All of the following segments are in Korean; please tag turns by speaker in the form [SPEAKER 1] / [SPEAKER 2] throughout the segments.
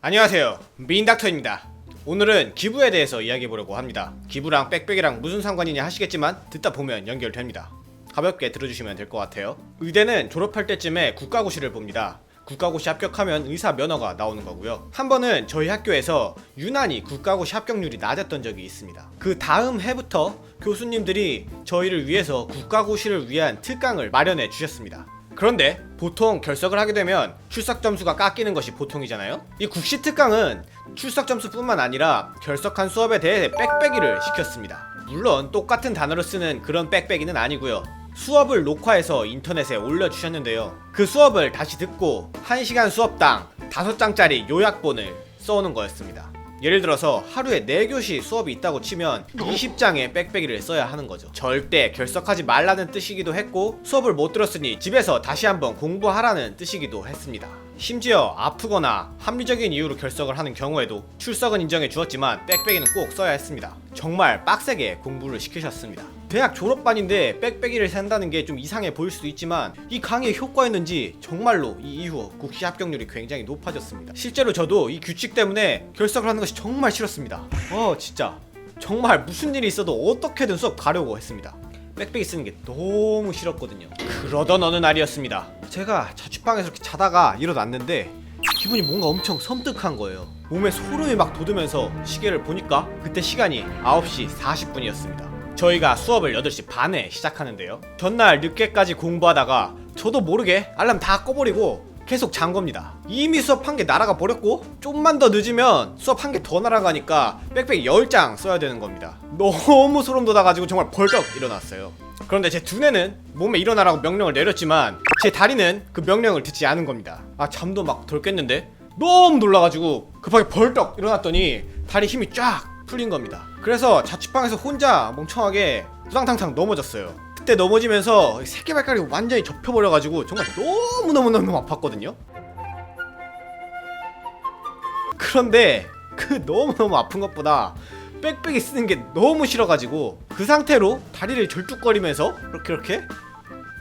[SPEAKER 1] 안녕하세요, 미인닥터입니다. 오늘은 기부에 대해서 이야기해보려고 합니다. 기부랑 빽빽이랑 무슨 상관이냐 하시겠지만 듣다 보면 연결됩니다. 가볍게 들어주시면 될 것 같아요. 의대는 졸업할 때쯤에 국가고시를 봅니다. 국가고시 합격하면 의사 면허가 나오는 거고요. 한 번은 저희 학교에서 유난히 국가고시 합격률이 낮았던 적이 있습니다. 그 다음 해부터 교수님들이 저희를 위해서 국가고시를 위한 특강을 마련해 주셨습니다. 그런데 보통 결석을 하게 되면 출석 점수가 깎이는 것이 보통이잖아요. 이 국시 특강은 출석 점수뿐만 아니라 결석한 수업에 대해 빽빽이를 시켰습니다. 물론 똑같은 단어를 쓰는 그런 빽빽이는 아니고요. 수업을 녹화해서 인터넷에 올려주셨는데요. 그 수업을 다시 듣고 1시간 수업당 5장짜리 요약본을 써오는 거였습니다. 예를 들어서 하루에 4교시 수업이 있다고 치면 20장의 빽빽이를 써야 하는 거죠. 절대 결석하지 말라는 뜻이기도 했고, 수업을 못 들었으니 집에서 다시 한번 공부하라는 뜻이기도 했습니다. 심지어 아프거나 합리적인 이유로 결석을 하는 경우에도 출석은 인정해 주었지만 빽빽이는 꼭 써야 했습니다. 정말 빡세게 공부를 시키셨습니다. 대학 졸업반인데 빽빽이를 센다는 게 좀 이상해 보일 수도 있지만 이 강의의 효과였는지 정말로 이 이후 국시 합격률이 굉장히 높아졌습니다. 실제로 저도 이 규칙 때문에 결석을 하는 것이 정말 싫었습니다. 진짜 정말 무슨 일이 있어도 어떻게든 수업 가려고 했습니다. 빽빽이 쓰는 게 너무 싫었거든요. 그러던 어느 날이었습니다. 제가 자취방에서 이렇게 자다가 일어났는데 기분이 뭔가 엄청 섬뜩한 거예요. 몸에 소름이 막 돋으면서 시계를 보니까 그때 시간이 9시 40분이었습니다. 저희가 수업을 8시 반에 시작하는데요. 전날 늦게까지 공부하다가 저도 모르게 알람 다 꺼버리고 계속 잔 겁니다. 이미 수업 한 개 날아가 버렸고 좀만 더 늦으면 수업 한 개 더 날아가니까 빽빽이 10장 써야 되는 겁니다. 너무 소름 돋아가지고 정말 벌떡 일어났어요. 그런데 제 두뇌는 몸에 일어나라고 명령을 내렸지만 제 다리는 그 명령을 듣지 않은 겁니다. 잠도 막 덜 깼는데 너무 놀라가지고 급하게 벌떡 일어났더니 다리 힘이 쫙 풀린 겁니다. 그래서 자취방에서 혼자 멍청하게 우당탕탕 넘어졌어요. 그때 넘어지면서 새끼발가락이 완전히 접혀버려가지고 정말 너무너무너무 아팠거든요. 그런데 그 너무너무 아픈 것보다 빽빽이 쓰는 게 너무 싫어가지고 그 상태로 다리를 절뚝거리면서 이렇게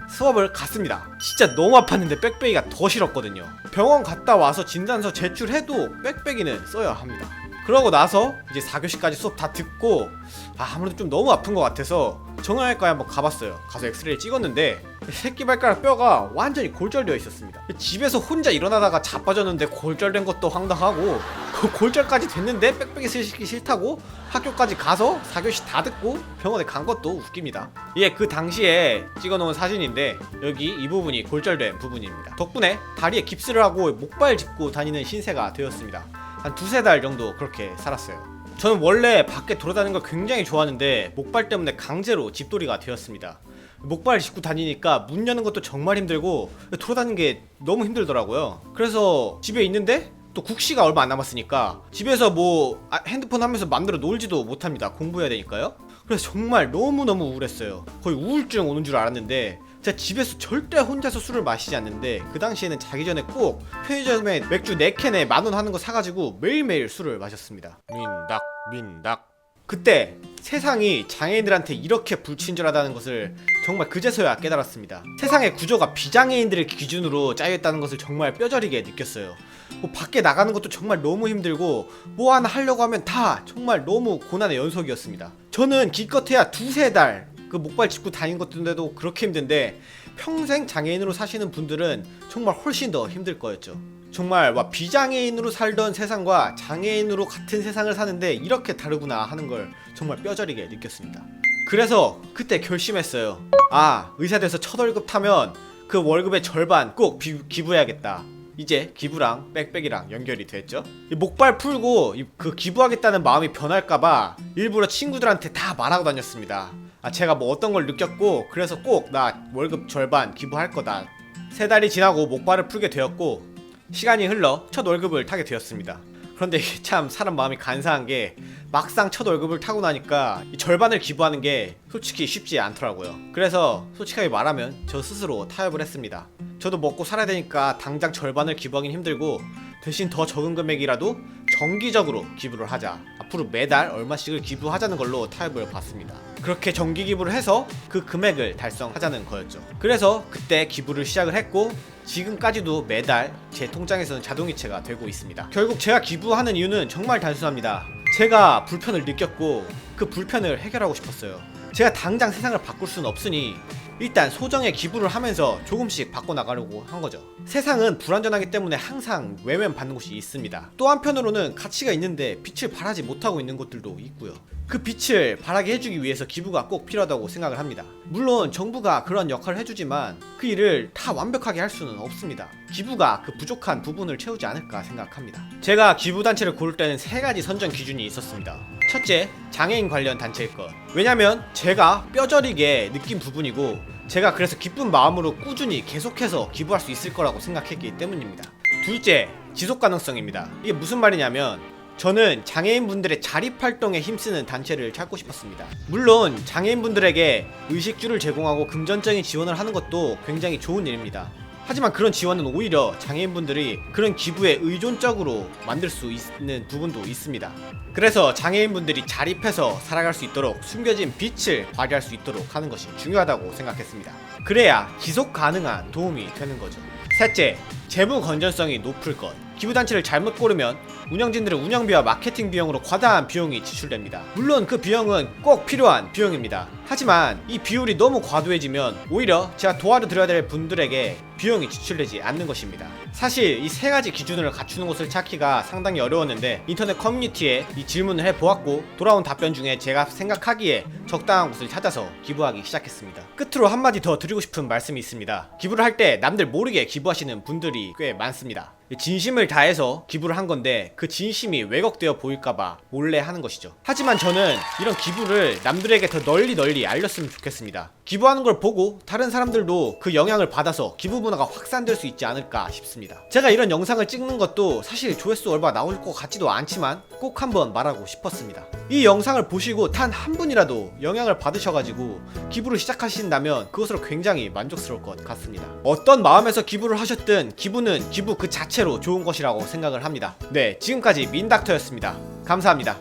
[SPEAKER 1] 수업을 갔습니다. 진짜 너무 아팠는데 빽빽이가 더 싫었거든요. 병원 갔다 와서 진단서 제출해도 빽빽이는 써야 합니다. 그러고 나서 이제 4교시까지 수업 다 듣고 아무래도 좀 너무 아픈 것 같아서 정형외과에 한번 가봤어요. 가서 엑스레이를 찍었는데 새끼발가락 뼈가 완전히 골절되어 있었습니다. 집에서 혼자 일어나다가 자빠졌는데 골절된 것도 황당하고 그 골절까지 됐는데 빽빽이 쓰기 싫다고 학교까지 가서 4교시 다 듣고 병원에 간 것도 웃깁니다. 이게 그 당시에 찍어놓은 사진인데 여기 이 부분이 골절된 부분입니다. 덕분에 다리에 깁스를 하고 목발 짚고 다니는 신세가 되었습니다. 한 2-3달 정도 그렇게 살았어요. 저는 원래 밖에 돌아다니는 걸 굉장히 좋아하는데 목발 때문에 강제로 집돌이가 되었습니다. 목발 짚고 다니니까 문 여는 것도 정말 힘들고 돌아다니는 게 너무 힘들더라고요. 그래서 집에 있는데 또 국시가 얼마 안 남았으니까 집에서 뭐 핸드폰 하면서 맘대로 놀지도 못합니다. 공부해야 되니까요. 그래서 정말 너무너무 우울했어요. 거의 우울증 오는 줄 알았는데 제가 집에서 절대 혼자서 술을 마시지 않는데 그 당시에는 자기 전에 꼭 편의점에 맥주 4캔에 10,000원 하는 거 사가지고 매일매일 술을 마셨습니다. 민닥. 그때 세상이 장애인들한테 이렇게 불친절하다는 것을 정말 그제서야 깨달았습니다. 세상의 구조가 비장애인들을 기준으로 짜여있다는 것을 정말 뼈저리게 느꼈어요. 밖에 나가는 것도 정말 너무 힘들고 뭐 하나 하려고 하면 다 정말 너무 고난의 연속이었습니다. 저는 기껏해야 2-3달 그 목발 짚고 다닌 것인데도 그렇게 힘든데 평생 장애인으로 사시는 분들은 정말 훨씬 더 힘들 거였죠. 정말 비장애인으로 살던 세상과 장애인으로 같은 세상을 사는데 이렇게 다르구나 하는 걸 정말 뼈저리게 느꼈습니다. 그래서 그때 결심했어요. 의사 돼서 첫 월급 타면 그 월급의 절반 꼭 기부해야겠다. 이제 기부랑 빽빽이랑 연결이 됐죠. 목발 풀고 그 기부하겠다는 마음이 변할까봐 일부러 친구들한테 다 말하고 다녔습니다. 제가 뭐 어떤 걸 느꼈고 그래서 꼭 나 월급 절반 기부할 거다. 3달이 지나고 목발을 풀게 되었고 시간이 흘러 첫 월급을 타게 되었습니다. 그런데 이게 참 사람 마음이 간사한 게 막상 첫 월급을 타고 나니까 이 절반을 기부하는 게 솔직히 쉽지 않더라고요. 그래서 솔직하게 말하면 저 스스로 타협을 했습니다. 저도 먹고 살아야 되니까 당장 절반을 기부하긴 힘들고 대신 더 적은 금액이라도 정기적으로 기부를 하자. 앞으로 매달 얼마씩을 기부하자는 걸로 타협을 봤습니다. 그렇게 정기 기부를 해서 그 금액을 달성하자는 거였죠. 그래서 그때 기부를 시작을 했고 지금까지도 매달 제 통장에서는 자동이체가 되고 있습니다. 결국 제가 기부하는 이유는 정말 단순합니다. 제가 불편을 느꼈고 그 불편을 해결하고 싶었어요. 제가 당장 세상을 바꿀 수는 없으니 일단 소정의 기부를 하면서 조금씩 바꿔나가려고 한 거죠. 세상은 불완전하기 때문에 항상 외면받는 곳이 있습니다. 또 한편으로는 가치가 있는데 빛을 발하지 못하고 있는 곳들도 있고요. 그 빛을 발하게 해주기 위해서 기부가 꼭 필요하다고 생각을 합니다. 물론 정부가 그런 역할을 해주지만 그 일을 다 완벽하게 할 수는 없습니다. 기부가 그 부족한 부분을 채우지 않을까 생각합니다. 제가 기부단체를 고를 때는 3가지 선정 기준이 있었습니다. 첫째, 장애인 관련 단체일 것. 왜냐면 제가 뼈저리게 느낀 부분이고 제가 그래서 기쁜 마음으로 꾸준히 계속해서 기부할 수 있을 거라고 생각했기 때문입니다. 둘째, 지속 가능성입니다. 이게 무슨 말이냐면 저는 장애인분들의 자립활동에 힘쓰는 단체를 찾고 싶었습니다. 물론 장애인분들에게 의식주를 제공하고 금전적인 지원을 하는 것도 굉장히 좋은 일입니다. 하지만 그런 지원은 오히려 장애인분들이 그런 기부에 의존적으로 만들 수 있는 부분도 있습니다. 그래서 장애인분들이 자립해서 살아갈 수 있도록 숨겨진 빛을 발휘할 수 있도록 하는 것이 중요하다고 생각했습니다. 그래야 지속 가능한 도움이 되는 거죠. 셋째, 재무 건전성이 높을 것. 기부단체를 잘못 고르면 운영진들의 운영비와 마케팅 비용으로 과다한 비용이 지출됩니다. 물론 그 비용은 꼭 필요한 비용입니다. 하지만 이 비율이 너무 과도해지면 오히려 제가 도와드려야 될 분들에게 비용이 지출되지 않는 것입니다. 사실 이 3가지 기준을 갖추는 곳을 찾기가 상당히 어려웠는데 인터넷 커뮤니티에 이 질문을 해보았고 돌아온 답변 중에 제가 생각하기에 적당한 곳을 찾아서 기부하기 시작했습니다. 끝으로 한마디 더 드리고 싶은 말씀이 있습니다. 기부를 할 때 남들 모르게 기부하시는 분들이 꽤 많습니다. 진심을 다해서 기부를 한 건데 그 진심이 왜곡되어 보일까봐 몰래 하는 것이죠. 하지만 저는 이런 기부를 남들에게 더 널리 알렸으면 좋겠습니다. 기부하는 걸 보고 다른 사람들도 그 영향을 받아서 기부 문화가 확산될 수 있지 않을까 싶습니다. 제가 이런 영상을 찍는 것도 사실 조회수 얼마 나올 것 같지도 않지만 꼭 한번 말하고 싶었습니다. 이 영상을 보시고 단 한 분이라도 영향을 받으셔가지고 기부를 시작하신다면 그것으로 굉장히 만족스러울 것 같습니다. 어떤 마음에서 기부를 하셨든 기부는 기부 그 자체로 좋은 것이라고 생각을 합니다. 네, 지금까지 민닥터였습니다. 감사합니다.